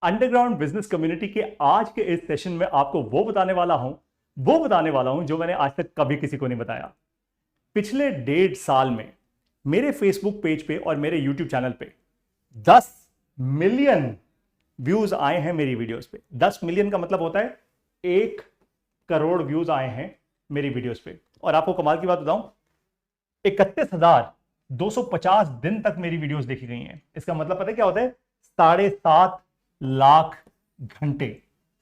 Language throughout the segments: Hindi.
अंडरग्राउंड बिजनेस कम्युनिटी के आज के इस सेशन में आपको वो बताने वाला हूं जो मैंने आज तक कभी किसी को नहीं बताया। पिछले 1.5 साल में मेरे फेसबुक पेज पे और मेरे यूट्यूब चैनल पे 10 मिलियन व्यूज आए हैं मेरी वीडियोस पे। 10 मिलियन का मतलब होता है 1 करोड़ व्यूज आए हैं मेरी वीडियोस पे। और आपको कमाल की बात बताऊं, 31,250 दिन तक मेरी वीडियोस देखी गई हैं। इसका मतलब पता है क्या होता है? 7.5 लाख घंटे।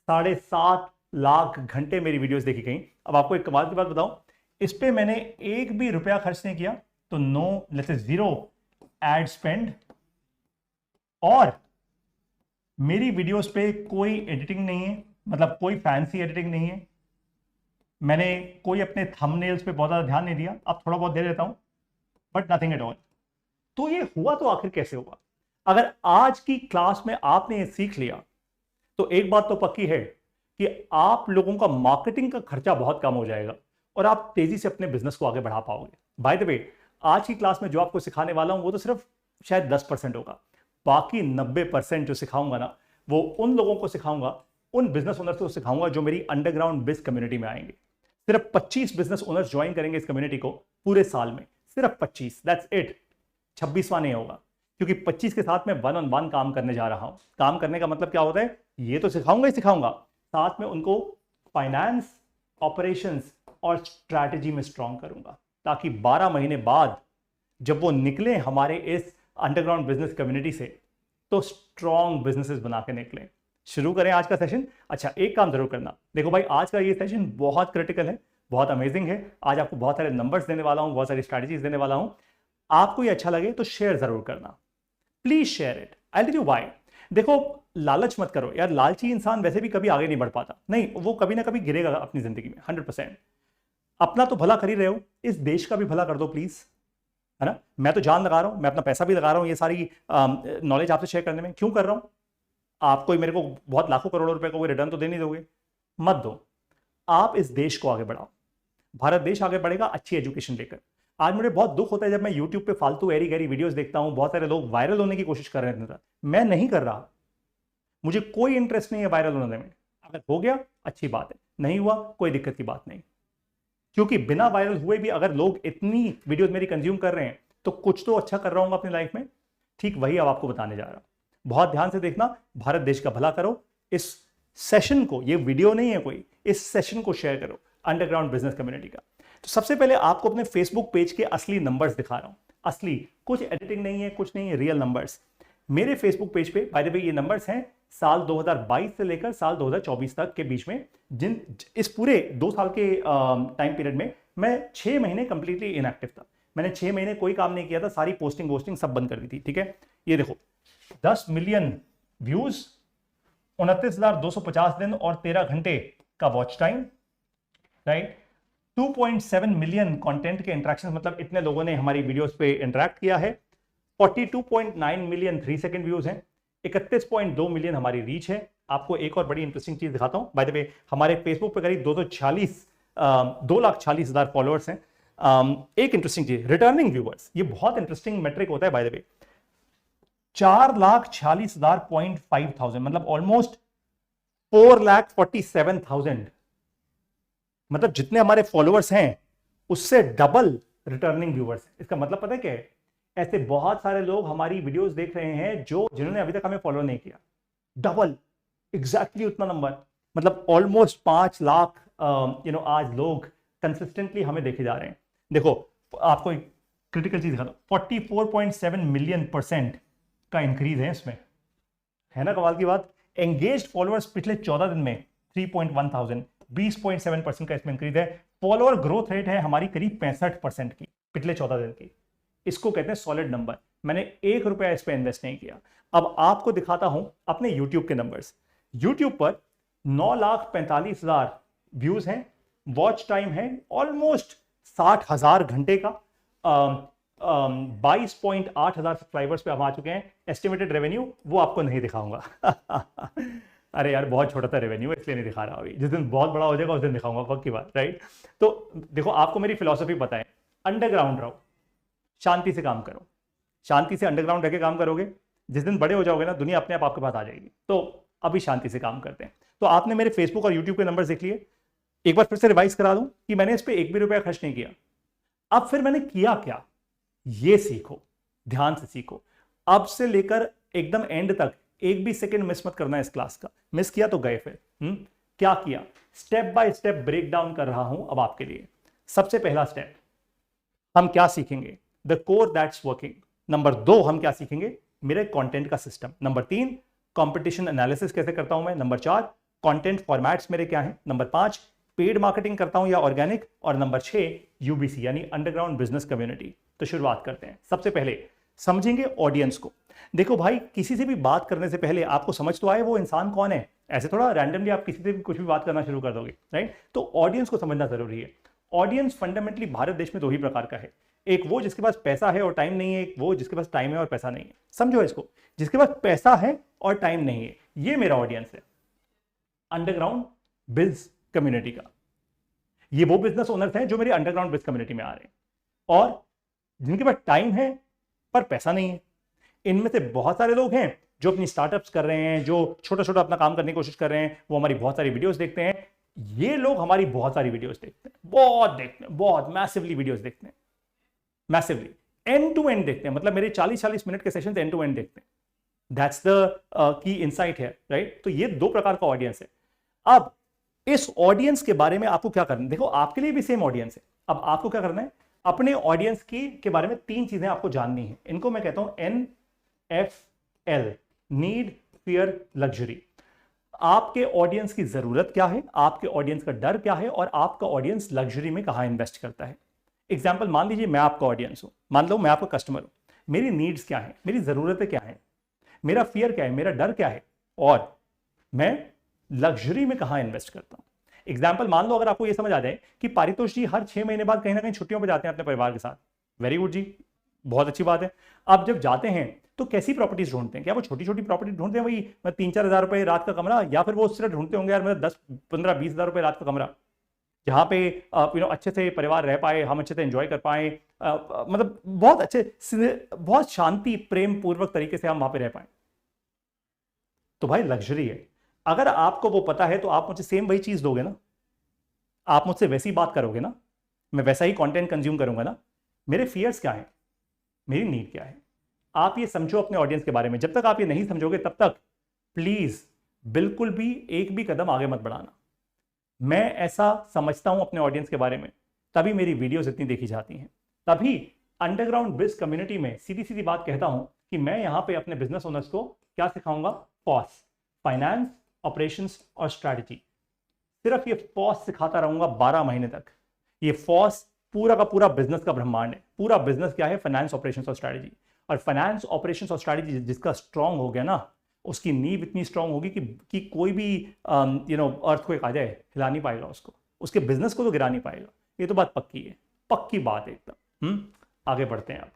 7.5 लाख घंटे मेरी वीडियोस देखी गई। अब आपको एक कमाल की बात बताऊं, इस पे मैंने एक भी रुपया खर्च नहीं किया, तो no let's say 0 ad spend. और मेरी वीडियोस पे कोई एडिटिंग नहीं है, मतलब कोई फैंसी एडिटिंग नहीं है। मैंने कोई अपने थंबनेल्स पे बहुत ज्यादा ध्यान नहीं दिया, अब थोड़ा बहुत दे देता हूं, बट नथिंग एट ऑल। तो ये हुआ तो आखिर कैसे हुआ? अगर आज की क्लास में आपने ये सीख लिया तो एक बात तो पक्की है कि आप लोगों का मार्केटिंग का खर्चा बहुत कम हो जाएगा और आप तेजी से अपने बिजनेस को आगे बढ़ा पाओगे। बाय द वे, आज की क्लास में जो आपको सिखाने वाला हूं वो तो सिर्फ शायद 10% होगा। बाकी 90% जो सिखाऊंगा ना, वो उन लोगों को सिखाऊंगा, उन बिजनेस ओनर्स को सिखाऊंगा जो मेरी अंडरग्राउंड बिज कम्युनिटी में आएंगे। सिर्फ 25 बिजनेस ओनर्स ज्वाइन करेंगे इस कम्युनिटी को पूरे साल में, सिर्फ 25, दैट्स इट। 26वां नहीं होगा, क्योंकि 25 के साथ मैं 1-on-1 काम करने जा रहा हूं। काम करने का मतलब क्या होता है? ये तो सिखाऊंगा ही सिखाऊंगा, साथ में उनको फाइनेंस, ऑपरेशंस और स्ट्रैटेजी में स्ट्रांग करूंगा, ताकि 12 महीने बाद जब वो निकले हमारे इस अंडरग्राउंड बिजनेस कम्युनिटी से, तो स्ट्रांग बिजनेसेस बना के निकले। शुरू करें आज का सेशन। अच्छा, एक काम जरूर करना, देखो भाई, आज का ये सेशन बहुत क्रिटिकल है, बहुत अमेजिंग है। आज आपको बहुत सारे नंबर्स देने वाला हूं, बहुत सारी स्ट्रैटेजीज देने वाला हूं। आपको ये अच्छा लगे तो शेयर जरूर करना, please share it. I tell you why. देखो, लालच मत करो यार, लालची इंसान वैसे भी कभी आगे नहीं बढ़ पाता। नहीं, वो कभी ना कभी गिरेगा अपनी जिंदगी में 100%। अपना तो भला कर ही रहे हो, इस देश का भी भला कर दो प्लीज, है ना। मैं तो जान लगा रहा हूं, मैं अपना पैसा भी लगा रहा हूं ये सारी नॉलेज आपसे शेयर करने में। क्यों कर रहा हूं? आप कोई मेरे को बहुत लाखों करोड़ों रुपए का कोई रिटर्न तो दे नहीं दोगे, मत दो। आप इस देश को आगे बढ़ाओ, भारत देश आगे बढ़ेगा अच्छी एजुकेशन लेकर। आज मुझे बहुत दुख होता है जब मैं YouTube पे फालतू एरी गैरी वीडियोस देखता हूं, बहुत सारे लोग वायरल होने की कोशिश कर रहे हैं। मैं नहीं कर रहा, मुझे कोई इंटरेस्ट नहीं है वायरल होने में। अगर हो गया अच्छी बात है, नहीं हुआ कोई दिक्कत की बात नहीं। क्योंकि बिना वायरल हुए भी अगर लोग इतनी वीडियोस मेरी कंज्यूम कर रहे हैं, तो कुछ तो अच्छा कर रहा हूं अपनी लाइफ में। ठीक वही अब आपको बताने जा रहा हूं, बहुत ध्यान से देखना। भारत देश का भला करो। इस सेशन को, ये वीडियो नहीं है कोई, इस सेशन को शेयर करो अंडरग्राउंड बिजनेस कम्युनिटी का। तो सबसे पहले आपको अपने फेसबुक पेज के असली नंबर्स दिखा रहा हूं, असली, कुछ एडिटिंग नहीं है, कुछ नहीं है, रियल नंबर्स। मेरे फेसबुक पेज पे बाय द वे ये नंबर्स हैं साल 2022 से लेकर साल 2024 तक के बीच में। जिन इस पूरे 2 साल के टाइम पीरियड में मैं 6 महीने कंप्लीटली इनएक्टिव था। मैंने 6 महीने कोई काम नहीं किया था, सारी पोस्टिंग वोस्टिंग सब बंद कर दी थी। ठीक है, ये देखो, 10 मिलियन व्यूज, 29,250 दिन और 13 घंटे का watch time, right. 2.7 million content के इंटरेक्शन, मतलब इतने लोगों ने हमारी वीडियोस पे इंटरेक्ट किया है। 42.9 मिलियन 3 सेकंड व्यूज हैं। 31.2 मिलियन हमारी रीच है। आपको एक और बड़ी इंटरेस्टिंग चीज दिखाता हूं। बाय द वे, हमारे फेसबुक पे करीब 2,40,000 फॉलोअर्स हैं। एक इंटरेस्टिंग चीज, रिटर्निंग व्यूअर्स, ये बहुत इंटरेस्टिंग मेट्रिक होता है बाय द वे। 4,46,000.5 मतलब ऑलमोस्ट 4,47,000, मतलब जितने हमारे फॉलोअर्स हैं उससे डबल रिटर्निंग व्यूअर्स हैं। इसका मतलब पता है क्या है? ऐसे बहुत सारे लोग हमारी वीडियोस देख रहे हैं जो जिन्होंने अभी तक हमें फॉलो नहीं किया। डबल, एग्जैक्टली उतना नंबर, मतलब ऑलमोस्ट 5 लाख आज लोग कंसिस्टेंटली हमें देखे जा रहे हैं। देखो, आपको एक क्रिटिकल चीज दिखाता हूं, 44.7 मिलियन% का इंक्रीज है इसमें, है ना कमाल की बात। एंगेज्ड फॉलोअर्स पिछले 14 दिन में 3.1 थाउजेंड, 20.7% का इसमें इंक्रीज है। फॉलोअर ग्रोथ रेट है हमारी करीब 65% की पिछले 14 दिन की। इसको कहते हैं सॉलिड नंबर। मैंने 1 रुपया इस पर इन्वेस्ट नहीं किया। अब आपको दिखाता हूं अपने यूट्यूब के नंबर्स। यूट्यूब पर 9,45,000 व्यूज हैं, वॉच टाइम है ऑलमोस्ट 60,000 घंटे का, 22.8 हजार सब्सक्राइबर्स पे हम आ चुके हैं। एस्टिमेटेड रेवेन्यू वो आपको नहीं दिखाऊंगा अरे यार, बहुत छोटा सा रेवेन्यू है इसलिए नहीं दिखा रहा अभी, जिस दिन बहुत बड़ा हो जाएगा उस दिन दिखाऊंगा, पक्की बात, राइट। तो देखो, आपको मेरी फिलॉसफी पता है, अंडरग्राउंड रहो, शांति से काम करो, शांति से अंडरग्राउंड रह के काम करोगे, जिस दिन बड़े हो जाओगे ना, दुनिया अपने आप आपके पास आ जाएगी। तो अभी शांति से काम करते हैं। तो आपने मेरे फेसबुक और यूट्यूब के नंबर्स देख लिए, एक बार फिर से रिवाइज करा दूं कि मैंने इस पर एक भी रुपया खर्च नहीं किया। अब फिर मैंने किया क्या, ये सीखो, ध्यान से सीखो। अब से लेकर एकदम एंड तक एक भी सेकंड मिस मत करना इस क्लास का। मिस किया तो गए फिर। क्या किया, step by step break down कर रहा हूं अब आपके लिए। सबसे पहला स्टेप हम क्या सीखेंगे, the core that's working. Number 2 हम क्या सीखेंगे, मेरे कंटेंट का सिस्टम। नंबर 3 कंपटीशन एनालिसिस कैसे करता हूं मैं। नंबर 4 कंटेंट फॉर्मेट्स मेरे क्या हैं। नंबर 5 पेड मार्केटिंग करता हूं या ऑर्गेनिक। और नंबर 6 यूबीसी यानी अंडरग्राउंड बिजनेस कम्युनिटी। तो शुरुआत करते हैं। सबसे पहले समझेंगे ऑडियंस को। देखो भाई, किसी से भी बात करने से पहले आपको समझ तो आए वो इंसान कौन है। ऐसे थोड़ा रैंडमली आप किसी से भी कुछ भी बात करना शुरू कर दोगे, राइट। तो ऑडियंस को समझना जरूरी है। ऑडियंस फंडामेंटली भारत देश में 2 ही प्रकार का है, एक वो जिसके पास पैसा है और टाइम नहीं है, एक वो जिसके पास टाइम है और पैसा नहीं है। समझो इसको, जिसके पास पैसा है और टाइम नहीं है, ये मेरा ऑडियंस है अंडरग्राउंड बिज कम्युनिटी का। ये वो बिजनेस ओनर्स हैं जो मेरे अंडरग्राउंड बिज कम्युनिटी में आ रहे हैं, और जिनके पास टाइम है पर पैसा नहीं है। इनमें से बहुत सारे लोग हैं जो अपनी स्टार्टअप्स कर रहे हैं, जो छोटा छोटा अपना काम करने की कोशिश कर रहे हैं, वो हमारी बहुत सारी वीडियोस देखते हैं। ये लोग हमारी बहुत सारी वीडियोस देखते हैं, बहुत देखते हैं, बहुत मैसिवली वीडियोस देखते हैं, मैसिवली एंड टू एंड देखते हैं। मतलब मेरे 40-40 मिनट के सेशन एंड टू एंड देखते हैं। दैट्स द की इनसाइट है, राइट। तो ये 2 प्रकार का ऑडियंस है। अब इस ऑडियंस के बारे में आपको क्या करना है, देखो आपके लिए भी सेम ऑडियंस है। अब आपको क्या करना है, अपने ऑडियंस की के बारे में 3 चीजें आपको जाननी है। इनको मैं कहता हूं NFL, नीड, फियर, लग्जरी। आपके ऑडियंस की जरूरत क्या है, आपके ऑडियंस का डर क्या है, और आपका ऑडियंस लग्जरी में कहां इन्वेस्ट करता है। एग्जाम्पल, मान लीजिए मैं आपका ऑडियंस हूं, मान लो मैं आपका कस्टमर हूं। मेरी नीड्स क्या है, मेरी जरूरतें क्या है, मेरा फियर क्या है, मेरा डर क्या है, और मैं लग्जरी में कहां इन्वेस्ट करता हूं। एग्जाम्पल, मान लो अगर आपको यह समझ आ जाए कि पारितोष जी हर 6 महीने बाद कहीं ना कहीं छुट्टियों पर जाते हैं अपने परिवार के साथ, वेरी गुड जी, बहुत अच्छी बात है। आप जब जाते हैं तो कैसी प्रॉपर्टीज ढूंढते हैं, क्या वो छोटी छोटी प्रॉपर्टी ढूंढते हैं, वही 3-4 हज़ार रुपए रात का कमरा, या फिर वो सिर्फ ढूंढते होंगे यार मतलब 10-15-20 हज़ार रुपए रात का कमरा, जहां पे अच्छे से परिवार रह पाए, हम अच्छे से एंजॉय कर पाए, मतलब बहुत अच्छे, बहुत शांति प्रेम पूर्वक तरीके से हम वहां पे रह पाए। तो भाई लग्जरी है। अगर आपको वो पता है तो आप मुझे सेम वही चीज दोगे ना, आप मुझसे वैसी बात करोगे ना, मैं वैसा ही कंटेंट कंज्यूम करूंगा ना। मेरे फियर्स क्या है, मेरी नीड क्या है, आप ये समझो अपने ऑडियंस के बारे में। जब तक आप ये नहीं समझोगे तब तक प्लीज बिल्कुल भी एक भी कदम आगे मत बढ़ाना। मैं ऐसा समझता हूं अपने ऑडियंस के बारे में, तभी मेरी वीडियोस इतनी देखी जाती हैं, तभी अंडरग्राउंड बिज कम्युनिटी में सीधी सीधी बात कहता हूं कि मैं यहां पे अपने बिजनेस ओनर्स को क्या सिखाऊंगा, फॉस, फाइनेंस, ऑपरेशंस और स्ट्रैटेजी। सिर्फ ये फॉस सिखाता रहूंगा 12 महीने तक। ये फॉस पूरा का पूरा बिजनेस का ब्रह्मांड है। पूरा बिजनेस क्या है, फाइनेंस, ऑपरेशंस और स्ट्रैटेजी। और फाइनेंस, ऑपरेशंस और स्ट्रैटेजी जिसका स्ट्रांग हो गया ना, उसकी नींव इतनी स्ट्रांग होगी कि कोई भी अर्थक्वेक आ जाए हिला नहीं पाएगा उसको, उसके बिजनेस को तो गिरा नहीं पाएगा। ये तो बात पक्की है, पक्की बात है एकदम। आगे बढ़ते हैं।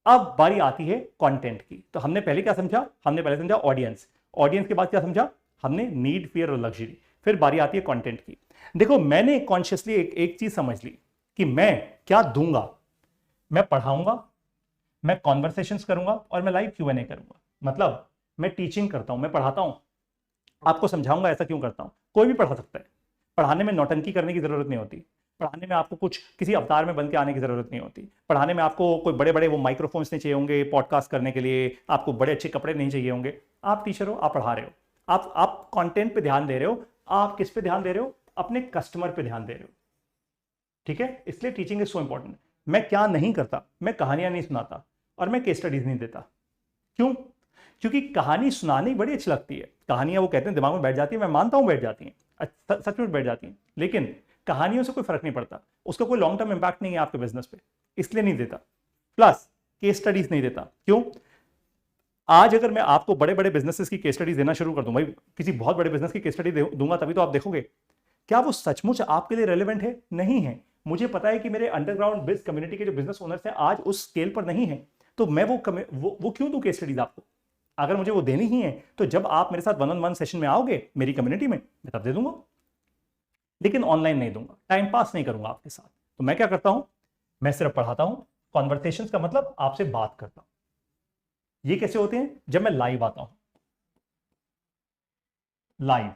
अब बारी आती है कंटेंट की। तो हमने पहले क्या समझा, हमने पहले समझा ऑडियंस, ऑडियंस के बाद क्या समझा हमने, नीड, फियर और लग्जरी। फिर बारी आती है कंटेंट की। देखो मैंने कॉन्शियसली एक चीज समझ ली कि मैं क्या दूंगा। मैं पढ़ाऊंगा, मैं कॉन्वर्सेशंस करूंगा और मैं लाइव Q&A करूंगा। मतलब मैं टीचिंग करता हूं, मैं पढ़ाता हूं, आपको समझाऊंगा ऐसा क्यों करता हूं। कोई भी पढ़ा सकता है, पढ़ाने में नौटंकी करने की जरूरत नहीं होती, पढ़ाने में आपको कुछ किसी अवतार में बन के आने की जरूरत नहीं होती, पढ़ाने में आपको कोई बड़े बड़े वो माइक्रोफोन्स नहीं चाहिए होंगे पॉडकास्ट करने के लिए, आपको बड़े अच्छे कपड़े नहीं चाहिए होंगे। आप टीचर हो, आप पढ़ा रहे हो, आप कंटेंट पे ध्यान दे रहे हो। आप किस पे ध्यान दे रहे हो, अपने कस्टमर पे ध्यान दे रहे हो, ठीक है। इसलिए टीचिंग इज सो इंपॉर्टेंट। मैं क्या नहीं करता, मैं कहानियां नहीं सुनाता और मैं केस स्टडीज नहीं देता। क्यों? क्योंकि कहानी सुनानी बड़ी अच्छी लगती है, कहानियां वो कहते हैं दिमाग में बैठ जाती है, मैं मानता हूं बैठ जाती हैं, सच में बैठ जाती हैं, लेकिन कहानियों से कोई फर्क नहीं पड़ता, उसका कोई लॉन्ग टर्म इंपैक्ट नहीं है आपके बिजनेस पे, इसलिए नहीं देता। प्लस केस स्टडीज नहीं देता। क्यों? आज अगर मैं आपको बड़े बड़े बिजनेसेस की केस स्टडीज देना शुरू कर दूं, भाई किसी बहुत बड़े बिजनेस की केस स्टडी दूंगा तभी तो आप देखोगे, क्या वो सचमुच आपके लिए रेलेवेंट है? नहीं है। मुझे पता है कि मेरे अंडरग्राउंड बिज कम्युनिटी के जो बिजनेस ओनर्स हैं आज उस स्केल पर नहीं है, तो मैं वो क्यों दूं केस स्टडीज आपको? अगर मुझे वो देनी ही है तो जब आप मेरे साथ 1-on-1 सेशन में आओगे मेरी कम्युनिटी में, मैं तब दे दूंगा, लेकिन ऑनलाइन नहीं दूंगा, टाइम पास नहीं करूंगा आपके साथ। तो मैं क्या करता हूं, मैं सिर्फ पढ़ाता हूं। कॉन्वर्सेशंस का मतलब आपसे बात करता हूं। ये कैसे होते हैं? जब मैं लाइव आता हूं, लाइव।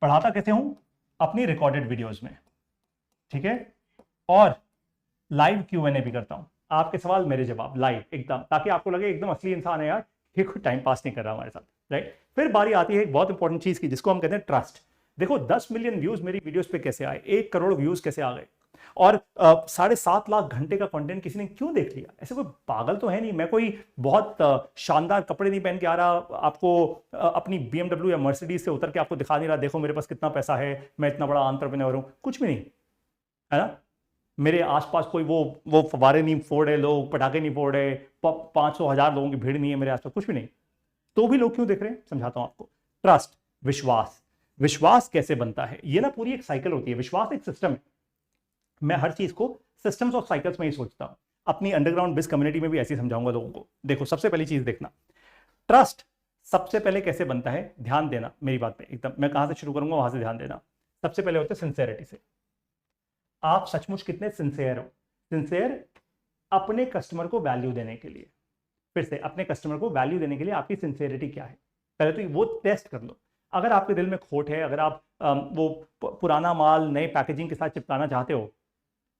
पढ़ाता कैसे हूं? अपनी रिकॉर्डेड वीडियोस में, ठीक है। और लाइव Q&A भी करता हूं, आपके सवाल मेरे जवाब लाइव एकदम, ताकि आपको लगे एकदम असली इंसान है यार, ये कोई टाइम पास नहीं कर रहा हमारे साथ, राइट। फिर बारी आती है एक बहुत इंपॉर्टेंट चीज की, जिसको हम कहते हैं ट्रस्ट। देखो 10 मिलियन व्यूज मेरी वीडियोस पे कैसे आए, 1 करोड़ व्यूज कैसे आ गए, और 7.5 लाख घंटे का कंटेंट किसी ने क्यों देख लिया? ऐसे कोई पागल तो है नहीं, मैं कोई बहुत शानदार कपड़े नहीं पहन के आ रहा आपको अपनी BMW या मर्सिडीज से उतर के आपको दिखा नहीं रहा देखो मेरे पास कितना पैसा है, मैं इतना बड़ा एंटरप्रेन्योर हूं, कुछ भी नहीं है ना। मेरे आसपास कोई वो फवारे नहीं फोड़ रहे लोग, पटाखे नहीं फोड़ रहे, 500,000 लोगों की भीड़ नहीं है मेरे आसपास, कुछ भी नहीं, तो भी लोग क्यों देख रहे हैं? समझाता हूं आपको। ट्रस्ट, विश्वास। विश्वास कैसे बनता है? ये ना पूरी एक साइकिल होती है, विश्वास एक सिस्टम है। मैं हर चीज को सिस्टम्स ऑफ साइकिल्स में ही सोचता हूं। अपनी अंडरग्राउंड बिज कम्युनिटी में भी ऐसे समझाऊंगा लोगों को। देखो सबसे पहली चीज देखना, ट्रस्ट सबसे पहले कैसे बनता है, ध्यान देना मेरी बात पे एकदम, मैं कहां से शुरू करूंगा वहां से ध्यान देना। सबसे पहले होता है सिंसेरिटी से। आप सचमुच कितने सिंसेयर हो? सिंसेयर अपने कस्टमर को वैल्यू देने के लिए, फिर से अपने कस्टमर को वैल्यू देने के लिए आपकी सिंसेरिटी क्या है, पहले तो वो टेस्ट कर लो। अगर आपके दिल में खोट है, अगर आप वो पुराना माल नए पैकेजिंग के साथ चिपकाना चाहते हो,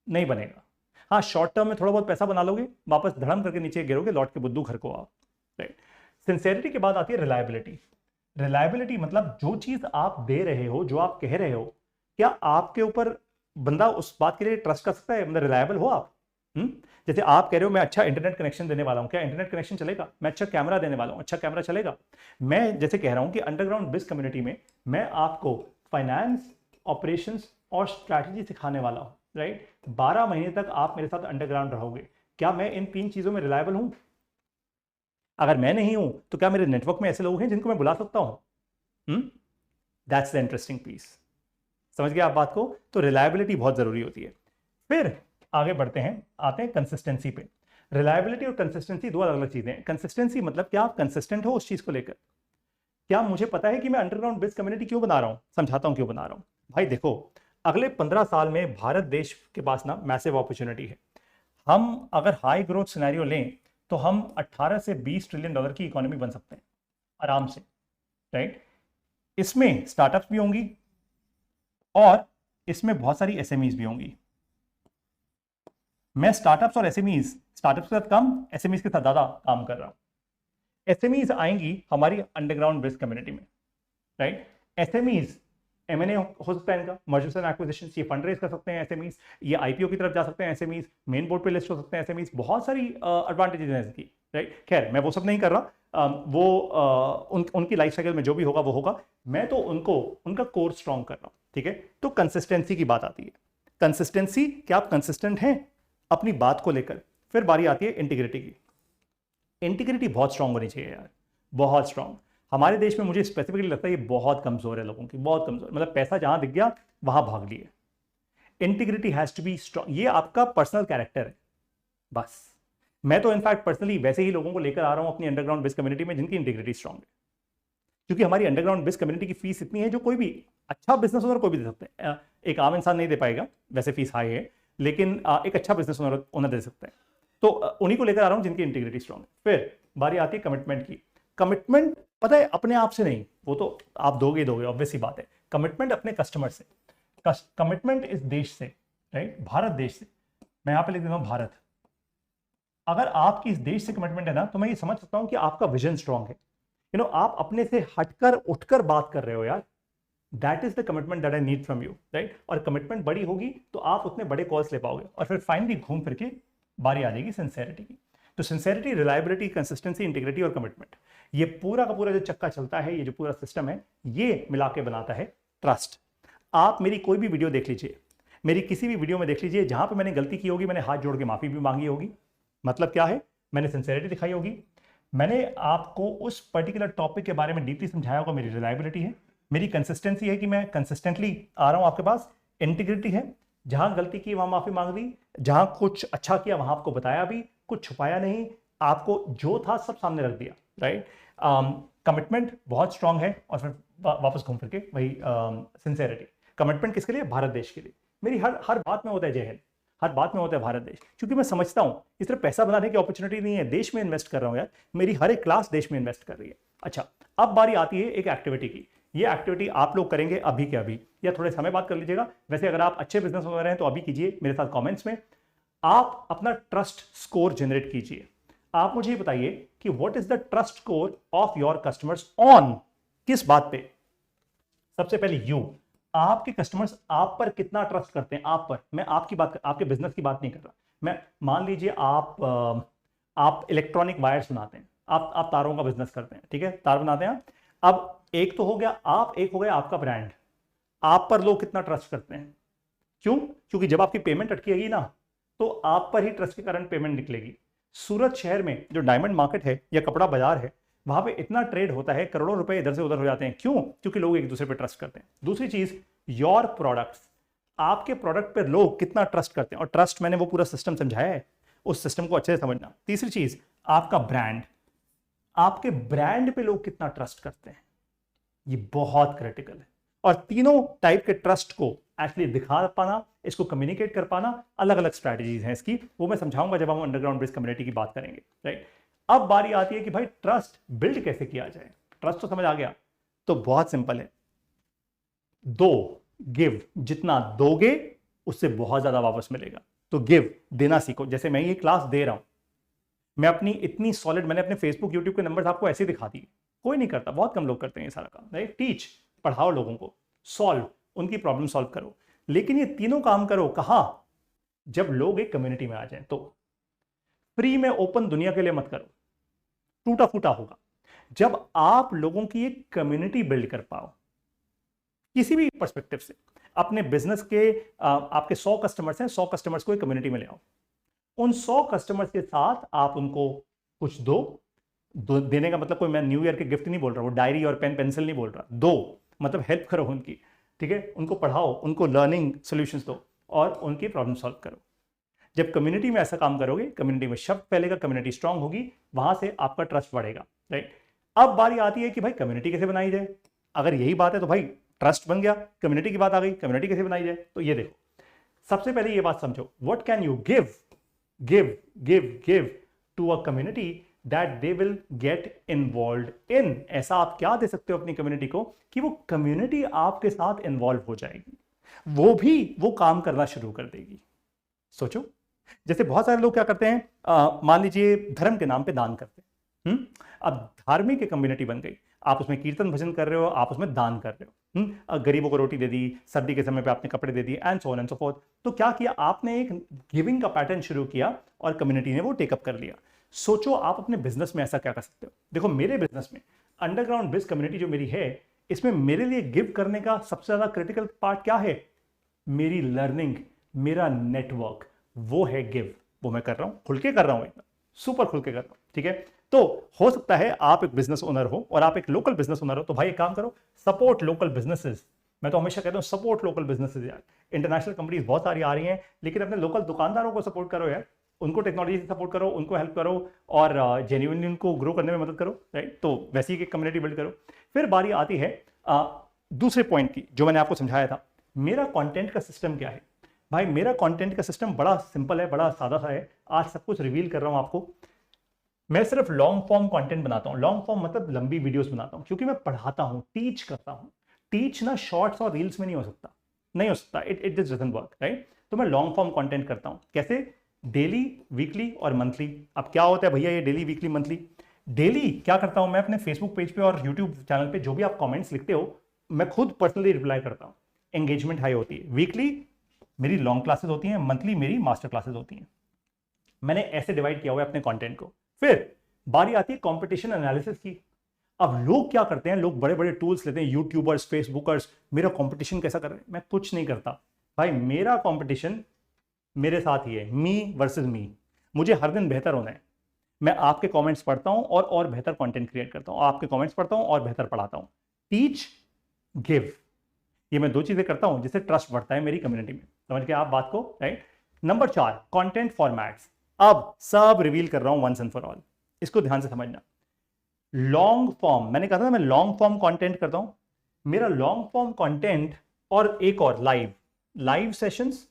नहीं बनेगा। हाँ, शॉर्ट टर्म में थोड़ा बहुत पैसा बना लोगे, वापस धड़म करके नीचे गिरोगे, लौट के बुद्धू घर को आओ, राइट। सिंसेरिटी के बाद आती है रिलायबिलिटी। रिलायबिलिटी मतलब जो चीज आप दे रहे हो, जो आप कह रहे हो, क्या आपके ऊपर बंदा उस बात के लिए ट्रस्ट कर सकता है? मतलब रिलायबल हो आप। जैसे आप कह रहे हो मैं अच्छा इंटरनेट कनेक्शन देने वाला हूं, क्या इंटरनेट कनेक्शन चलेगा? मैं अच्छा कैमरा देने वाला हूं, अच्छा कैमरा चलेगा? मैं जैसे कह रहा हूं कि अंडरग्राउंड बिज कम्युनिटी में मैं आपको फाइनेंस, ऑपरेशंस और स्ट्रैटेजी सिखाने वाला हूं, राइट। 12 महीने तक आप मेरे साथ अंडरग्राउंड रहोगे, क्या मैं इन 3 चीजों में रिलायबल हूं? अगर मैं नहीं हूं तो क्या मेरे नेटवर्क में ऐसे लोग हैं जिनको मैं बुला सकता हूं? That's the interesting piece. समझ गए आप बात को? तो रिलायबिलिटी बहुत जरूरी होती है। फिर आगे बढ़ते हैं, आते हैं कंसिस्टेंसी पे। रिलायबिलिटी और कंसिस्टेंसी दो अलग अलग चीजें हैं। कंसिस्टेंसी मतलब क्या आप कंसिस्टेंट हो उस चीज को लेकर, क्या मुझे पता है कि मैं अंडरग्राउंड बिज कम्युनिटी क्यों बना रहा हूं? समझाता हूं क्यों बना रहा हूं। भाई देखो, अगले 15 साल में भारत देश के पास ना मैसिव अपॉर्चुनिटी है। हम अगर हाई ग्रोथ सिनेरियो लें तो हम 18 से 20 ट्रिलियन डॉलर की इकोनॉमी बन सकते हैं आराम से, राइट। इसमें स्टार्टअप्स भी होंगी और इसमें बहुत सारी एसएमईज भी होंगी। मैं स्टार्टअप्स और एसएमईज, स्टार्टअप्स के साथ कम, एसएमईज के साथ ज्यादा काम कर रहा हूं। एसएमईज आएंगी हमारी अंडरग्राउंड बिज कम्युनिटी में, राइट। एसएमईज एमएनए हो सकता है इनका, मर्जर्स एंड एक्विजिशंस, ये फंड रेज कर सकते हैं एसएमईज, ये आईपीओ की तरफ जा सकते हैं एसएमईज, मेन बोर्ड पे लिस्ट हो सकते हैं एसएमईज, बहुत सारी एडवांटेजेस हैं इसकी, राइट। खैर मैं वो सब नहीं कर रहा, उनकी लाइफ साइकिल में जो भी होगा वो होगा, मैं तो उनका कोर स्ट्रॉन्ग कर रहा हूं, ठीक है। तो कंसिस्टेंसी की बात आती है। कंसिस्टेंसी, क्या आप कंसिस्टेंट हैं अपनी बात को लेकर? फिर बारी आती है इंटीग्रिटी की। इंटीग्रिटी बहुत स्ट्रांग होनी चाहिए यार, बहुत स्ट्रांग। हमारे देश में मुझे स्पेसिफिकली लगता है ये बहुत कमजोर है लोगों की, बहुत कमजोर। मतलब पैसा जहां दिख गया वहां भाग लिए। Integrity has to be strong, ये आपका पर्सनल कैरेक्टर है बस। मैं तो इनफैक्ट पर्सनली वैसे ही लोगों को लेकर आ रहा हूं अपनी अंडरग्राउंड बिज कम्युनिटी में जिनकी इंटीग्रिटी स्ट्रांग है, क्योंकि हमारी अंडरग्राउंड बिज कम्युनिटी की फीस इतनी है जो कोई भी अच्छा बिजनेस ओनर कोई भी दे सकते हैं। एक आम इंसान नहीं दे पाएगा, वैसे फीस हाई है, लेकिन एक अच्छा बिजनेस ओनर दे सकते हैं। तो उन्हीं को लेकर आ रहा हूं जिनकी इंटीग्रिटी स्ट्रांग है। फिर बारी आती है कमिटमेंट की। कमिटमेंट पता है अपने आप से नहीं, वो तो आप दोगे ऑब्वियस ही बात है। कमिटमेंट अपने कस्टमर से, कमिटमेंट इस देश से, राइट, भारत देश से। मैं यहां पे लिख देता हूं भारत। अगर आपकी इस देश से कमिटमेंट है ना, तो मैं ये समझ सकता हूं कि आपका विजन स्ट्रांग है। आप अपने से हटकर उठकर बात कर रहे हो यार, that is the commitment that I need from you, right. और कमिटमेंट बड़ी होगी तो आप उतने बड़े कॉल्स ले पाओगे। और फिर फाइनली घूम फिर के बारी आ जाएगी सिंसेरिटी की। तो सिंसेरिटी, रिलायबिलिटी, कंसिस्टेंसी, इंटीग्रिटी और कमिटमेंट, ये पूरा का पूरा जो चक्का चलता है, ये जो पूरा सिस्टम है, ये मिला के बनाता है ट्रस्ट। आप मेरी कोई भी वीडियो देख लीजिए, मेरी किसी भी वीडियो में देख लीजिए, जहां पे मैंने गलती की होगी मैंने हाथ जोड़ के माफी भी मांगी होगी। मतलब क्या है, मैंने सिंसेरिटी दिखाई होगी, मैंने आपको उस पर्टिकुलर टॉपिक के बारे में डीपली समझाया होगा, मेरी रिलायबिलिटी है, मेरी कंसिस्टेंसी है कि मैं कंसिस्टेंटली आ रहा हूं आपके पास, इंटीग्रिटी है, जहां गलती की वहां माफी मांग दी, जहां कुछ अच्छा किया वहां आपको बताया भी, कुछ छुपाया नहीं, आपको जो था सब सामने रख दिया, राइट। कमिटमेंट बहुत स्ट्रांग है। और फिर वापस घूम फिर के वही सिंसेरिटी। कमिटमेंट किसके लिए? भारत देश के लिए। मेरी हर बात में होता है जय हिंद, हर बात में होता है भारत देश, क्योंकि मैं समझता हूं इस तरह पैसा बनाने की अपॉर्चुनिटी नहीं है, देश में इन्वेस्ट कर रहा हूं यार, मेरी हर एक क्लास देश में इन्वेस्ट कर रही है। अच्छा, अब बारी आती है एक एक्टिविटी की। ये एक्टिविटी आप लोग करेंगे अभी के अभी या थोड़े समय बाद कर लीजिएगा। वैसे अगर आप अच्छे बिजनेस ओनर हैं तो अभी कीजिए मेरे साथ कमेंट्स में। आप अपना ट्रस्ट स्कोर जनरेट कीजिए। आप मुझे बताइए कि what is the trust score of your customers on, किस बात पे? सबसे पहले आपके कस्टमर्स आप पर कितना ट्रस्ट करते हैं। आप पर, मैं आपकी बात, आपके बिजनेस की बात नहीं कर रहा। मैं मान लीजिए आप इलेक्ट्रॉनिक वायर्स बनाते हैं, आप तारों का बिजनेस करते हैं, ठीक है, तार बनाते हैं। अब एक तो हो गया आप, एक हो गया आपका ब्रांड। आप पर लोग कितना ट्रस्ट करते हैं? क्यों? क्योंकि जब आपकी पेमेंट अटकेगी ना, तो आप पर ही ट्रस्ट के कारण पेमेंट निकलेगी। सूरत शहर में जो डायमंड मार्केट है या कपड़ा बाजार है, वहां पे इतना ट्रेड होता है, करोड़ों रुपए इधर से उधर हो जाते हैं। क्यों? क्योंकि लोग एक दूसरे पे ट्रस्ट करते हैं। दूसरी चीज, योर प्रोडक्ट्स, आपके प्रोडक्ट पे लोग कितना ट्रस्ट करते हैं। और ट्रस्ट मैंने वो पूरा सिस्टम समझाया है, उस सिस्टम को अच्छे से समझना। तीसरी चीज, आपका ब्रांड, आपके ब्रांड पे लोग कितना ट्रस्ट करते हैं, ये बहुत क्रिटिकल है। और तीनों टाइप के ट्रस्ट को एक्चुअली दिखा पाना, इसको कम्युनिकेट कर पाना, अलग अलग स्ट्रैटेजीज हैं इसकी, वो मैं समझाऊंगा जब हम अंडरग्राउंड बेस्ड कम्युनिटी की बात करेंगे, राइट। अब बारी आती है कि भाई ट्रस्ट बिल्ड कैसे किया जाए। ट्रस्ट तो समझ आ गया, तो बहुत सिंपल है, दो, गिव। जितना दोगे उससे बहुत ज्यादा वापस मिलेगा। तो गिव, देना सीखो। जैसे मैं ये क्लास दे रहा हूं, मैं अपनी इतनी सॉलिड, मैंने अपने फेसबुक यूट्यूब के नंबर्स आपको ऐसे दिखा दिए। कोई नहीं करता, बहुत कम लोग करते हैं ये सारा काम, राइट। टीच, पढ़ाओ लोगों को, सॉल्व, उनकी प्रॉब्लम सॉल्व करो। लेकिन ये तीनों काम करो कहां? जब लोग एक कम्युनिटी में आ जाएं। तो फ्री में ओपन दुनिया के लिए मत करो, टूटा फूटा होगा। जब आप लोगों की एक कम्युनिटी बिल्ड कर पाओ किसी भी पर्सपेक्टिव से, अपने बिजनेस के आपके 100 कस्टमर्स हैं, 100 कस्टमर्स को एक कम्युनिटी में ले आओ। उन 100 कस्टमर्स के साथ आप उनको कुछ दो। देने का मतलब कोई मैं न्यू ईयर के गिफ्ट नहीं बोल रहा, वो डायरी और पेन पेंसिल नहीं बोल रहा। दो मतलब हेल्प करो उनकी, ठीक है, उनको पढ़ाओ, उनको लर्निंग सॉल्यूशंस दो और उनकी प्रॉब्लम सॉल्व करो। जब कम्युनिटी में ऐसा काम करोगे, कम्युनिटी में शब्द फैलेगा, कम्युनिटी स्ट्रांग होगी, वहां से आपका ट्रस्ट बढ़ेगा, राइट। अब बारी आती है कि भाई कम्युनिटी कैसे बनाई जाए। अगर यही बात है तो भाई ट्रस्ट बन गया, कम्युनिटी की बात आ गई, कम्युनिटी कैसे बनाई जाए। तो ये देखो, सबसे पहले ये बात समझो, what can you give give give give to a community that they will get involve in. ऐसा आप क्या दे सकते हो अपनी कम्युनिटी को कि वो कम्युनिटी आपके साथ इन्वॉल्व हो जाएगी, वो भी वो काम करना शुरू कर देगी। सोचो, जैसे बहुत सारे लोग क्या करते हैं, मान लीजिए धर्म के नाम पे दान करते हैं। अब धार्मिक कम्युनिटी बन गई, आप उसमें कीर्तन भजन कर रहे हो, आप उसमें दान कर रहे हो। गरीबों को रोटी दे दी, सर्दी के समय पे आपने कपड़े दे दिए, and so on and so fourth. तो क्या किया आपने, एक गिविंग का पैटर्न शुरू किया और कम्युनिटी ने वो टेकअप कर लिया। सोचो आप अपने बिजनेस में ऐसा क्या कर सकते हो। देखो मेरे बिजनेस में अंडरग्राउंड बिज कम्युनिटी जो मेरी है, इसमें मेरे लिए गिव करने का सबसे ज्यादा क्रिटिकल पार्ट क्या है? मेरी लर्निंग, मेरा नेटवर्क, वो है गिव। वो मैं कर रहा हूं, खुल के कर रहा हूं, एकदम सुपर खुल के कर रहा हूं, ठीक है। तो हो सकता है आप एक बिजनेस ओनर हो और आप एक लोकल बिजनेस ओनर हो, तो भाई एक काम करो, सपोर्ट लोकल बिजनेसेस। मैं तो हमेशा कहता हूं सपोर्ट लोकल बिजनेसेस यार। इंटरनेशनल कंपनीज बहुत सारी आ रही हैं, लेकिन अपने लोकल दुकानदारों को सपोर्ट करो यार, उनको टेक्नोलॉजी से सपोर्ट करो, उनको हेल्प करो और जेन्युइनली उनको ग्रो करने में मदद करो, राइट। तो वैसी एक कम्युनिटी बिल्ड करो। फिर बारी आती है दूसरे पॉइंट की, जो मैंने आपको समझाया था, मेरा कंटेंट का सिस्टम क्या है। भाई मेरा कंटेंट का सिस्टम बड़ा सिंपल है, बड़ा सादा सा है। आज सब कुछ रिवील कर रहा हूं आपको। मैं सिर्फ लॉन्ग फॉर्म कंटेंट बनाता हूं। लॉन्ग फॉर्म मतलब लंबी वीडियोस बनाता हूं, क्योंकि मैं पढ़ाता हूं, टीच करता हूं। टीच ना शॉर्ट्स और रील्स में नहीं हो सकता, नहीं हो सकता, it just doesn't work, right. तो मैं लॉन्ग फॉर्म कंटेंट करता हूं। कैसे? डेली, वीकली और मंथली। अब क्या होता है भैया ये डेली, वीकली, मंथली? डेली क्या करता हूं मैं, अपने फेसबुक पेज पे और यूट्यूब चैनल पे जो भी आप कमेंट्स लिखते हो, मैं खुद पर्सनली रिप्लाई करता हूं। एंगेजमेंट हाई होती है। वीकली मेरी लॉन्ग क्लासेस होती हैं, मंथली मेरी मास्टर क्लासेस होती हैं। मैंने ऐसे डिवाइड किया हुआ है अपने कंटेंट को। फिर बारी आती है कंपटीशन एनालिसिस की। अब लोग क्या करते हैं, लोग बड़े बड़े टूल्स लेते हैं, यूट्यूबर्स, फेसबुकर्स, मेरा कंपटीशन कैसा कर रहे हैं। मैं कुछ नहीं करता भाई, मेरा कंपटीशन मेरे साथ ही है, मी वर्सेस मी। मुझे हर दिन बेहतर होना है। मैं आपके कमेंट्स पढ़ता हूं और बेहतर कंटेंट क्रिएट करता हूं, आपके कमेंट्स पढ़ता हूं और बेहतर पढ़ाता हूं। टीच, गिव, ये मैं दो चीजें करता हूं जिससे ट्रस्ट बढ़ता है मेरी कम्युनिटी में। समझ गए आप बात को, राइट। Number 4, content formats. अब सब रिवील कर रहा हूं वंस एंड फॉर ऑल, इसको ध्यान से समझना। लॉन्ग फॉर्म, मैंने कहा था ना मैं लॉन्ग फॉर्म कंटेंट करता हूं। मेरा लॉन्ग फॉर्म कंटेंट और एक और लाइव सेशंस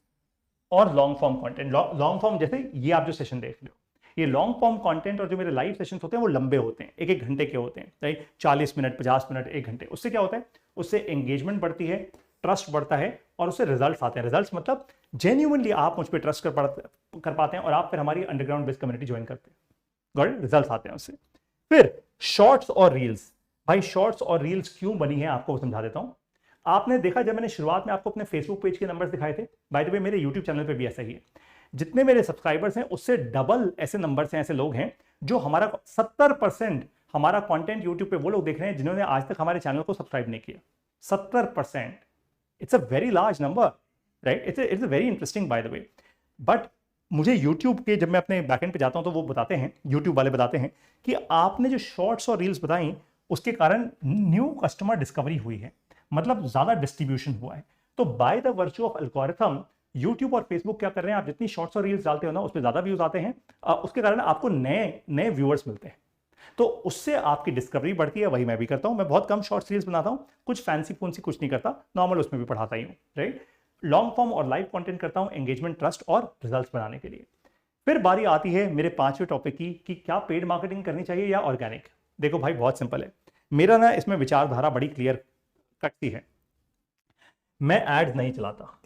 और long form content. Long form जैसे ये आप जो सेशन देख रहे हो, ये लॉन्ग फॉर्म कंटेंट और जो मेरे लाइव सेशंस होते हैं वो लंबे होते हैं, 1-1 घंटे के होते हैं, राइट? 40 मिनट, 50 मिनट, 1 घंटे। उससे क्या होता है? उससे एंगेजमेंट बढ़ती है, ट्रस्ट बढ़ता है और उससे रिजल्ट्स आते हैं। रिजल्ट्स मतलब जेन्युइनली आप मुझ पर ट्रस्ट कर पाते हैं और आप फिर हमारी अंडरग्राउंड बेस्ड कम्युनिटी ज्वाइन करते हैं। गॉट? रिजल्ट्स आते हैं उससे। फिर शॉर्ट्स और रील्स। भाई शॉर्ट्स और रील्स क्यों बनी है आपको समझा देता हूं। आपने देखा जब मैंने शुरुआत में आपको अपने फेसबुक पेज के नंबर्स दिखाए थे, बाय द वे मेरे यूट्यूब चैनल पे भी ऐसा ही है। जितने मेरे सब्सक्राइबर्स हैं उससे डबल ऐसे नंबर्स हैं, ऐसे लोग हैं जो हमारा 70% हमारा कंटेंट यूट्यूब पे वो लोग देख रहे हैं जिन्होंने आज तक हमारे चैनल को सब्सक्राइब नहीं किया। 70%। It's a very large number, right? It's a very interesting by the way. But मुझे यूट्यूब के, जब मैं अपने बैकएंड पे जाता हूं तो वो बताते हैं, यूट्यूब वाले बताते हैं कि आपने जो शॉर्ट्स और रील्स बताई उसके कारण न्यू कस्टमर डिस्कवरी हुई है, मतलब ज्यादा डिस्ट्रीब्यूशन हुआ है। तो by the virtue of algorithm YouTube और फेसबुक क्या कर रहे हैं, आप जितनी शॉर्ट्स और रील्स डालते हो ना उस पर ज्यादा व्यूज आते हैं, उसके कारण आपको नए नए व्यूअर्स मिलते हैं, तो उससे आपकी डिस्कवरी बढ़ती है। वही मैं भी करता हूं। मैं बहुत कम शॉर्ट्स रील्स बनाता हूं, कुछ फैंसी फूंसी कुछ नहीं करता, नॉर्मल उसमें भी पढ़ाता ही हूं, राइट? लॉन्ग फॉर्म और लाइव कंटेंट करता हूं एंगेजमेंट, ट्रस्ट और रिजल्ट्स बनाने के लिए। फिर बारी आती है मेरे 5वें टॉपिक की कि क्या पेड मार्केटिंग करनी चाहिए या ऑर्गेनिक। देखो भाई बहुत सिंपल है, मेरा ना इसमें विचारधारा बड़ी क्लियर कट सी है। मैं एड्स नहीं चलाता।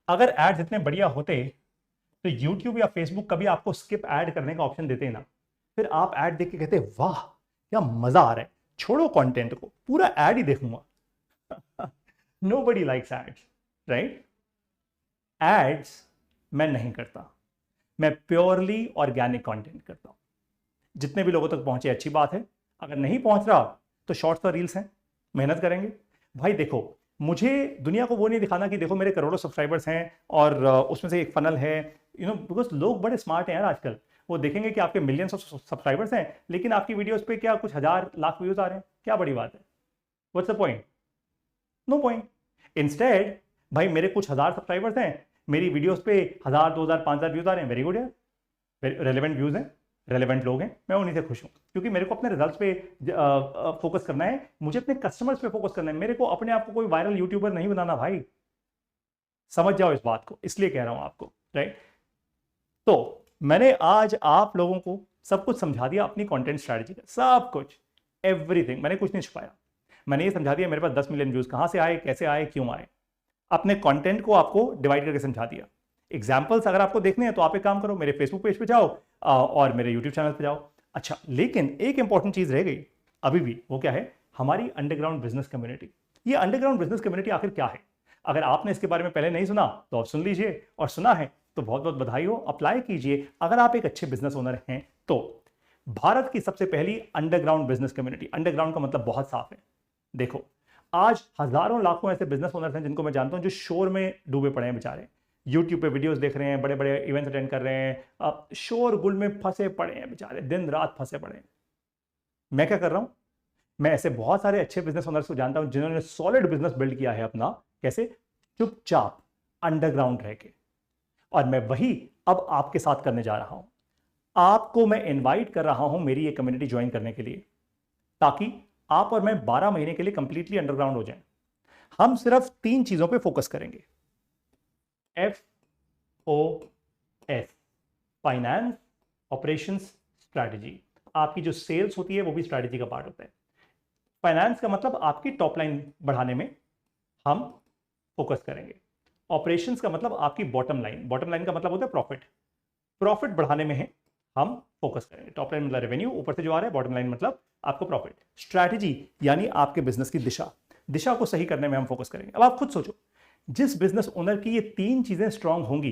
अगर एड्स इतने बढ़िया होते तो यूट्यूब या फेसबुक कभी आपको स्किप ऐड करने का ऑप्शन देते ना, फिर आप ऐड देख के कहते वाह क्या मजा आ रहा है, छोड़ो कंटेंट को, पूरा ऐड ही देखूंगा। Nobody likes ads, right? Ads मैं नहीं करता, मैं प्योरली ऑर्गेनिक कंटेंट करता हूं। जितने भी लोगों तक पहुंचे अच्छी बात है, अगर नहीं पहुंच रहा तो शॉर्ट्स और रील्स हैं, मेहनत करेंगे। भाई देखो, मुझे दुनिया को वो नहीं दिखाना कि देखो मेरे करोड़ों सब्सक्राइबर्स हैं और उसमें से एक फनल है, बिकॉज लोग बड़े स्मार्ट हैं यार आजकल। वो देखेंगे कि आपके मिलियंस ऑफ सब्सक्राइबर्स हैं लेकिन आपकी वीडियोस पे क्या कुछ हजार लाख व्यूज आ रहे हैं, क्या बड़ी बात है? What's the point? No point. Instead भाई मेरे कुछ हजार सब्सक्राइबर्स हैं, मेरी वीडियोस पे 1000, 2000, 5000 व्यूज आ रहे हैं, वेरी गुड यार, रेलेवेंट व्यूज हैं, रेलेवेंट लोग हैं, मैं उन्हीं से खुश हूं। क्योंकि मेरे को अपने रिजल्ट्स पे फोकस करना है, मुझे अपने कस्टमर्स पे फोकस करना है, मेरे को अपने आप को कोई वायरल यूट्यूबर नहीं बनाना भाई। समझ जाओ इस बात को, इसलिए कह रहा हूं आपको, राइट? तो मैंने आज आप लोगों को सब कुछ समझा दिया, अपनी कंटेंट स्ट्रैटेजी का सब कुछ, एवरीथिंग। मैंने कुछ नहीं छुपाया, मैंने ये समझा दिया मेरे पास 10 मिलियन व्यूज कहां से आए, कैसे आए, क्यों आए। अपने कंटेंट को आपको डिवाइड करके समझा दिया। एग्जाम्पल्स अगर आपको देखने हैं तो आप एक काम करो, मेरे फेसबुक पेज पे जाओ और मेरे यूट्यूब चैनल पे जाओ। अच्छा, लेकिन एक इंपॉर्टेंट चीज रह गई अभी भी, वो क्या है? हमारी अंडरग्राउंड बिजनेस कम्युनिटी। ये अंडरग्राउंड बिजनेस कम्युनिटी आखिर क्या है? अगर आपने इसके बारे में पहले नहीं सुना तो आप सुन लीजिए, और सुना है तो बहुत बहुत बधाई हो, अप्लाई कीजिए अगर आप एक अच्छे बिजनेस ओनर हैं तो। भारत की सबसे पहली अंडरग्राउंड बिजनेस कम्युनिटी, अंडरग्राउंड का मतलब बहुत साफ है। देखो, आज हजारों लाखों ऐसे बिजनेस ओनर्स हैं जिनको मैं जानता हूं जो शोर में डूबे पड़े हैं बेचारे, यूट्यूब पे वीडियोस देख रहे हैं, बड़े बड़े इवेंट्स अटेंड कर रहे हैं, अब शोर गुल में फंसे पड़े हैं बेचारे, दिन रात फंसे पड़े हैं। मैं क्या कर रहा हूं? मैं ऐसे बहुत सारे अच्छे बिजनेस ओनर्स को जानता हूं जिन्होंने सॉलिड बिजनेस बिल्ड किया है अपना, कैसे? चुपचाप अंडरग्राउंड रह के। और मैं वही अब आपके साथ करने जा रहा हूं। आपको मैं इनवाइट कर रहा हूं मेरी ये कम्युनिटी ज्वाइन करने के लिए, ताकि आप और मैं 12 महीने के लिए कंप्लीटली अंडरग्राउंड हो जाएं। हम सिर्फ 3 चीजों पे फोकस करेंगे, FOS, फाइनेंस, ऑपरेशंस, स्ट्रैटेजी। आपकी जो सेल्स होती है वो भी स्ट्रैटेजी का पार्ट होता है। फाइनेंस का मतलब आपकी टॉप लाइन बढ़ाने में हम फोकस करेंगे। ऑपरेशंस का मतलब आपकी बॉटम लाइन, बॉटम लाइन का मतलब होता है प्रॉफिट, प्रॉफिट बढ़ाने में है हम फोकस करेंगे। टॉप लाइन मतलब रेवेन्यू ऊपर से जो आ रहा है, बॉटम लाइन मतलब आपको प्रॉफिट। स्ट्रैटेजी यानी आपके बिजनेस की दिशा, दिशा को सही करने में हम फोकस करेंगे। अब आप खुद सोचो, जिस बिजनेस ओनर की ये 3 चीजें स्ट्रांग होंगी,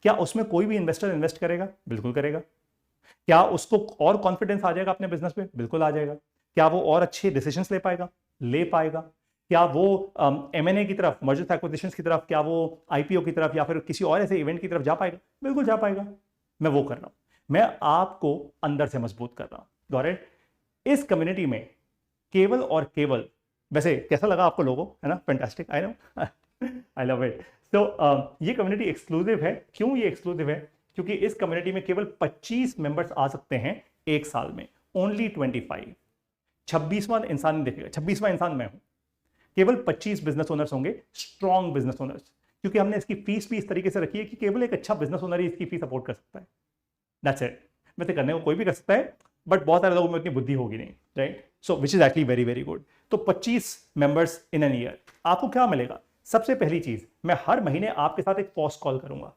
क्या उसमें कोई भी इन्वेस्टर इन्वेस्ट करेगा? बिल्कुल करेगा। क्या उसको और कॉन्फिडेंस आ जाएगा अपने बिजनेस पे? बिल्कुल आ जाएगा। क्या वो और अच्छे डिसीजंस ले पाएगा? ले पाएगा। क्या वो M&A की तरफ, मर्जर्स एक्विजिशंस की तरफ, क्या वो IPO की तरफ या फिर किसी और ऐसे इवेंट की तरफ जा पाएगा? बिल्कुल जा पाएगा। मैं वो कर रहा हूं, मैं आपको अंदर से मजबूत कर रहा हूं। Got it? इस कम्युनिटी में केवल और केवल, वैसे कैसा लगा आपको लोगों, है ना? Fantastic, I know, I love it. तो ये कम्युनिटी एक्सक्लूसिव है। क्यों ये एक्सक्लूसिव है? क्योंकि इस कम्युनिटी में केवल 25 मेंबर्स आ सकते हैं एक साल में, ओनली 25। 26वां इंसान देखेगा, 26वां इंसान मैं हूं। केवल 25 बिजनेस ओनर्स होंगे, स्ट्रॉन्ग बिजनेस ओनर्स, क्योंकि हमने इसकी फीस भी इस तरीके से रखी है कि केवल एक अच्छा बिजनेस ओनर ही इसकी फीस अफोर्ड कर सकता है। That's it. वैसे करने को कोई भी कर सकता है, बट बहुत सारे लोगों में उतनी बुद्धि होगी नहीं, right? So which is actually very very good. तो 25 मेंबर्स इन एन ईयर, आपको क्या मिलेगा? सबसे पहली चीज, मैं हर महीने आपके साथ एक पॉस्ट कॉल करूंगा।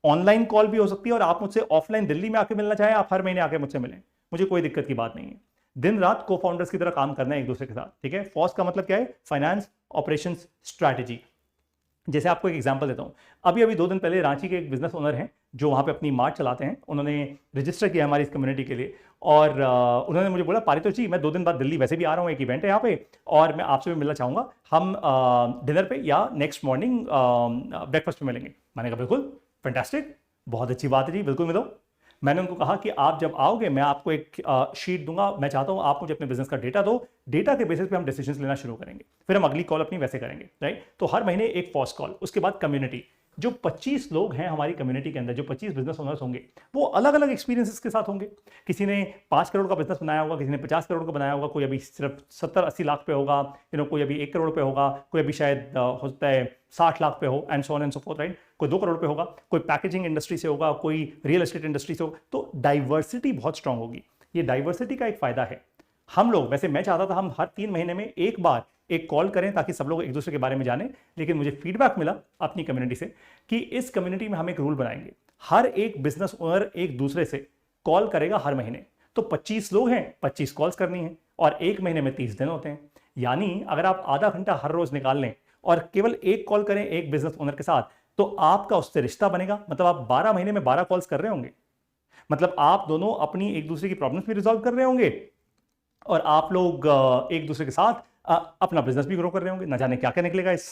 ऑनलाइन कॉल भी हो सकती है और आप मुझसे ऑफलाइन दिल्ली में आके मिलना चाहें, आप हर महीने आके मुझसे मिलें, मुझे कोई दिक्कत की बात नहीं है। दिन रात को फाउंडर्स की तरह काम करना है एक दूसरे के साथ, ठीक है? फॉस का मतलब क्या है? Finance, operations, strategy. जैसे आपको एक एग्जांपल देता हूं, अभी अभी 2 दिन पहले रांची के एक बिजनेस ओनर हैं जो वहां पे अपनी मार्ट चलाते हैं, उन्होंने रजिस्टर किया हमारी इस कम्युनिटी के लिए, और उन्होंने मुझे बोला पारितोष जी मैं 2 दिन बाद दिल्ली वैसे भी आ रहा हूँ, एक इवेंट है यहाँ पे और मैं आपसे भी मिलना चाहूंगा, हम डिनर पे या नेक्स्ट मॉर्निंग ब्रेकफास्ट पे मिलेंगे। मैंने कहा बिल्कुल, फैंटास्टिक, बहुत अच्छी बात है जी, बिल्कुल मिलो। मैंने उनको कहा कि आप जब आओगे मैं आपको एक शीट दूंगा, मैं चाहता हूं आप मुझे अपने बिजनेस का डेटा दो, डेटा के बेसिस पे हम डिसीजंस लेना शुरू करेंगे, फिर हम अगली कॉल अपनी वैसे करेंगे, राइट? तो हर महीने एक फर्स्ट कॉल, उसके बाद कम्युनिटी। जो 25 लोग हैं हमारी कम्युनिटी के अंदर, जो 25 बिजनेस ओनर्स होंगे, वो अलग अलग एक्सपीरियंसेस के साथ होंगे। किसी ने 5 करोड़ का बिजनेस बनाया होगा, किसी ने 50 करोड़ का बनाया होगा, कोई अभी सिर्फ 70-80 लाख पे होगा, कोई अभी 1 करोड़ पे होगा, कोई अभी शायद हो सकता है 60 लाख पे हो, and so on and so fourth, right? कोई 2 करोड़ पे होगा, कोई पैकेजिंग इंडस्ट्री से होगा, कोई रियल एस्टेट इंडस्ट्री से होगा। तो डाइवर्सिटी बहुत स्ट्रांग होगी। ये डाइवर्सिटी का एक फायदा है। हम लोग, वैसे मैं चाहता था हम हर 3 महीने में एक बार एक कॉल करें ताकि सब लोग एक दूसरे के बारे में जाने, लेकिन मुझे फीडबैक मिला अपनी कम्युनिटी से कि इस कम्युनिटी में हम एक रूल बनाएंगे, हर एक बिजनेस ओनर एक दूसरे से कॉल करेगा हर महीने। तो 25 लोग हैं, 25 कॉल्स करनी है, और एक महीने में 30 दिन होते हैं। यानी अगर आप आधा घंटा हर रोज निकाल लें और केवल एक कॉल करें एक बिजनेस ओनर के साथ, तो आपका उससे रिश्ता बनेगा। मतलब आप 12 महीने में 12 कॉल्स कर रहे होंगे, मतलब आप दोनों अपनी एक दूसरे की प्रॉब्लम्स भी रिजॉल्व कर रहे होंगे, और आप लोग एक दूसरे के साथ अपना बिजनेस भी ग्रो कर रहे होंगे। ना जाने क्या क्या निकलेगा इस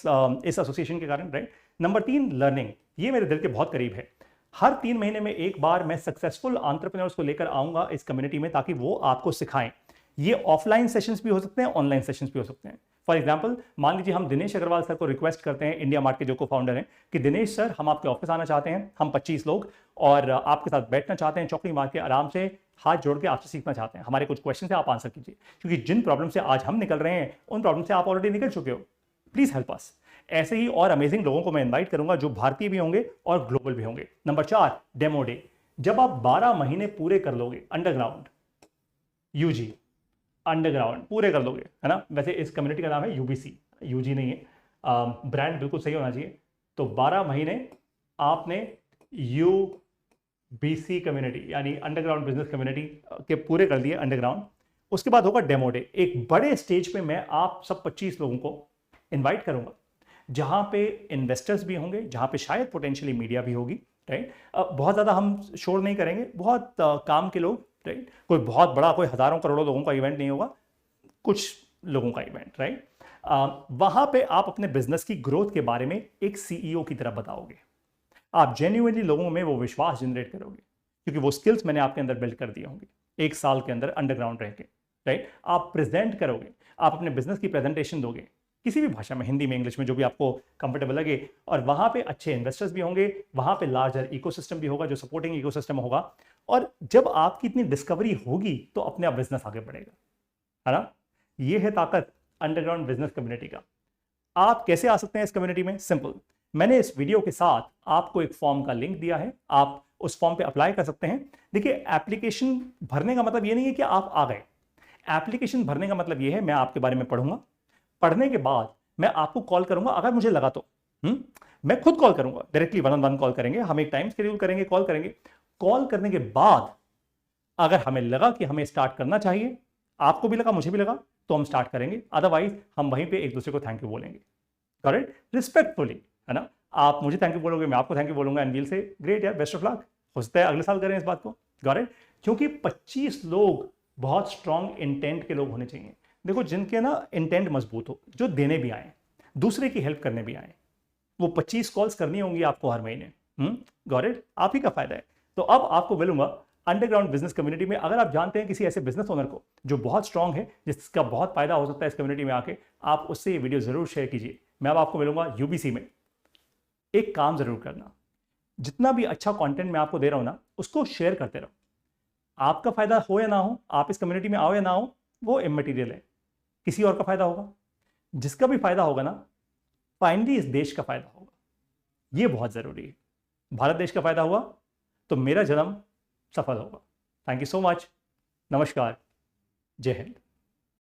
एसोसिएशन के कारण, राइट? Number 3, learning. ये मेरे दिल के बहुत करीब है। हर 3 महीने में एक बार मैं सक्सेसफुल एंटरप्रेन्योर्स को लेकर आऊंगा इस कम्युनिटी में, ताकि वो आपको सिखाएं। ये ऑफलाइन सेशंस भी हो सकते हैं, ऑनलाइन सेशंस भी हो सकते हैं। फॉर एग्जाम्पल, मान लीजिए हम दिनेश अग्रवाल सर को रिक्वेस्ट करते हैं, इंडिया मार्ट के जो को फाउंडर हैं, कि दिनेश सर हम आपके ऑफिस आना चाहते हैं, हम 25 लोग, और आपके साथ बैठना चाहते हैं, चौकड़ी मार के आराम से हाथ जोड़ के आपसे सीखना चाहते हैं, हमारे कुछ क्वेश्चन से आप आंसर कीजिए, क्योंकि जिन प्रॉब्लम से आज हम निकल रहे हैं उन प्रॉब्लम से आप ऑलरेडी निकल चुके हो, प्लीज हेल्प अस। ऐसे ही और अमेजिंग लोगों को मैं इनवाइट करूंगा जो भारतीय भी होंगे और ग्लोबल भी होंगे। Number 4, demo day. जब आप 12 महीने पूरे कर लोगे अंडरग्राउंड, यूजी अंडरग्राउंड पूरे कर लोगे, है ना? वैसे इस कम्युनिटी का नाम है यूबीसी, यूजी नहीं है, ब्रांड बिल्कुल सही होना चाहिए। तो 12 महीने आपने यूबीसी कम्युनिटी यानी अंडरग्राउंड बिजनेस कम्युनिटी के पूरे कर दिए अंडरग्राउंड। उसके बाद होगा डेमो डे। एक बड़े स्टेज पे मैं आप सब 25 लोगों को इनवाइट करूंगा, जहां पे इन्वेस्टर्स भी होंगे, जहां पे शायद पोटेंशियली मीडिया भी होगी, राइट? बहुत ज्यादा हम शोर नहीं करेंगे, बहुत काम के लोग, राइट? कोई बहुत बड़ा, कोई हजारों करोड़ों लोगों का इवेंट नहीं होगा, कुछ लोगों का इवेंट, राइट? वहां पे आप अपने बिजनेस की ग्रोथ के बारे में एक सीईओ की तरह बताओगे। आप जेन्युइनली लोगों में वो विश्वास जनरेट करोगे, क्योंकि वो स्किल्स मैंने आपके अंदर बिल्ड कर दिए होंगे 1 साल के अंदर अंडरग्राउंड रह के, राइट? आप प्रेजेंट करोगे, आप अपने बिजनेस की प्रेजेंटेशन दोगे किसी भी भाषा में, हिंदी में, इंग्लिश में, जो भी आपको कंफर्टेबल लगे, और वहां पे अच्छे इन्वेस्टर्स भी होंगे, वहां पे लार्जर इकोसिस्टम भी होगा जो सपोर्टिंग इकोसिस्टम होगा। और जब आपकी इतनी डिस्कवरी होगी तो अपने आप बिजनेस आगे बढ़ेगा, है ना? ये है ताकत अंडरग्राउंड बिजनेस कम्युनिटी का। आप कैसे आ सकते हैं इस कम्युनिटी में? सिंपल, मैंने इस वीडियो के साथ आपको एक फॉर्म का लिंक दिया है, आप उस फॉर्म पे अप्लाई कर सकते हैं। देखिए, एप्लीकेशन भरने का मतलब ये नहीं है कि आप आ गए। एप्लीकेशन भरने का मतलब ये है, मैं आपके बारे में पढ़ूंगा, पढ़ने के बाद मैं आपको कॉल करूंगा अगर मुझे लगा तो। मैं खुद कॉल करूंगा, डायरेक्टली 1-on-1 कॉल करेंगे, हम एक टाइम शेड्यूल करेंगे, कॉल करेंगे। कॉल करने के बाद अगर हमें लगा कि हमें स्टार्ट करना चाहिए, आपको भी लगा, मुझे भी लगा, तो हम स्टार्ट करेंगे, अदरवाइज हम वहीं पे एक दूसरे को थैंक यू बोलेंगे, करेक्ट? रिस्पेक्टफुली, है ना? आप मुझे थैंक यू बोलोगे, मैं आपको थैंक यू बोलूंगा, एंड वील से ग्रेट यार, बेस्ट ऑफ लक, हो सकता है अगले साल करें इस बात को, करेक्ट? क्योंकि 25 लोग बहुत स्ट्रॉन्ग इंटेंट के लोग होने चाहिए। देखो, जिनके ना इंटेंट मजबूत हो, जो देने भी आए, दूसरे की हेल्प करने भी आए, वो 25 कॉल्स करनी होंगी आपको हर महीने। Got it? आप ही का फायदा है। तो अब आपको मिलूंगा अंडरग्राउंड बिजनेस कम्युनिटी में। अगर आप जानते हैं किसी ऐसे बिजनेस ओनर को जो बहुत स्ट्रांग है, जिसका बहुत फायदा हो सकता है इस कम्युनिटी में आके, आप उससे ये वीडियो जरूर शेयर कीजिए। मैं अब आपको मिलूंगा यूबीसी में। एक काम जरूर करना, जितना भी अच्छा कंटेंट मैं आपको दे रहा हूं ना, उसको शेयर करते रहो। आपका फायदा हो या ना हो, आप इस कम्युनिटी में आओ या ना हो, वो इमैटेरियल है, किसी और का फायदा होगा। जिसका भी फायदा होगा ना, फाइनली इस देश का फायदा होगा। ये बहुत जरूरी है। भारत देश का फायदा हुआ तो मेरा जन्म सफल होगा। Thank you so much. नमस्कार। जय हिंद।